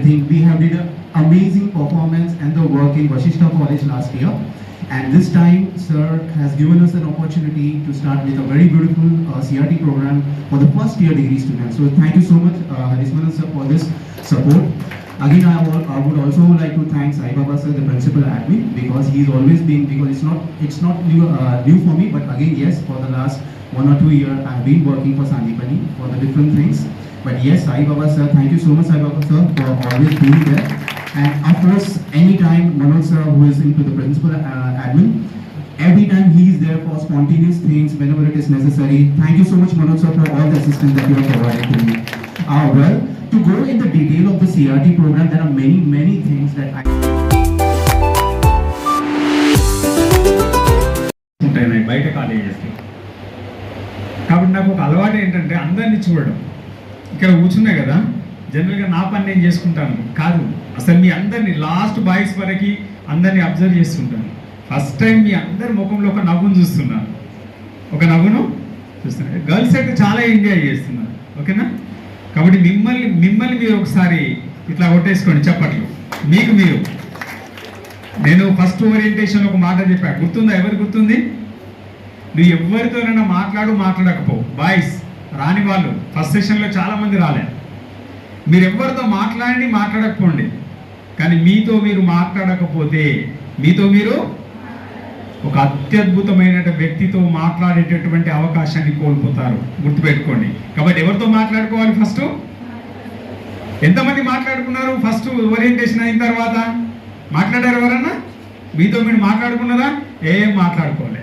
think we have did an amazing performance and the work in Vasishtha College last year. And this time, sir has given us an opportunity to start with a very beautiful CRT program for the first year degree students. So thank you so much, Harismanan sir, for this support. Again, I would also like to thank Sai Baba sir, the principal admin, because he's always been, because it's not new for me, but again, yes, for the last 1 or 2 years, I've been working for Sandipani for the different things. But yes, Sai Baba sir, thank you so much, Sai Baba sir, for always being there. And of course, anytime Manoj sir, who is into the principal admin, every time he is there for spontaneous things whenever it is necessary. Thank you so much, Manoj sir, for all the assistance that you have provided to me. Well, to go in the detail of the CRT program, there are many things that I బయట కాలేజెస్కి. కాబట్టి నాకు ఒక అలవాటు ఏంటంటే అందరినీ చూడడం. ఇక్కడ కూర్చున్నాయి కదా, జనరల్గా నా పని నేను చేసుకుంటాను కాదు, అసలు మీ అందరినీ లాస్ట్ బాయ్స్ వరకు అందరినీ అబ్జర్వ్ చేస్తుంటాను. ఫస్ట్ టైం మీ అందరి ముఖంలో ఒక నవ్వును చూస్తున్నాను, గర్ల్స్ అయితే చాలా ఎంజాయ్ చేస్తున్నారు. ఓకేనా? కాబట్టి మిమ్మల్ని మీరు ఒకసారి ఇట్లా కొట్టేసుకోండి చప్పట్లు. మీకు మీరు నేను ఫస్ట్ ఓరియంటేషన్ ఒక మాట చెప్పా, గుర్తుందా? ఎవరు గుర్తుంది? నువ్వు ఎవరితోనైనా మాట్లాడకపో. బాయ్స్ రాని వాళ్ళు ఫస్ట్ సెషన్లో చాలామంది రాలే. మీరు ఎవరితో మాట్లాడకపోండి, కానీ మీతో మీరు మాట్లాడకపోతే మీతో మీరు ఒక అత్యద్భుతమైన వ్యక్తితో మాట్లాడేటటువంటి అవకాశాన్ని కోల్పోతారు. గుర్తుపెట్టుకోండి. కాబట్టి ఎవరితో మాట్లాడుకోవాలి? ఫస్ట్ ఎంతమంది మాట్లాడుకున్నారు? ఫస్ట్ ఓరియంటేషన్ అయిన తర్వాత మాట్లాడారు ఎవరన్నా? మీతో మీరు మాట్లాడుకున్నారా? ఏం మాట్లాడుకోవాలి.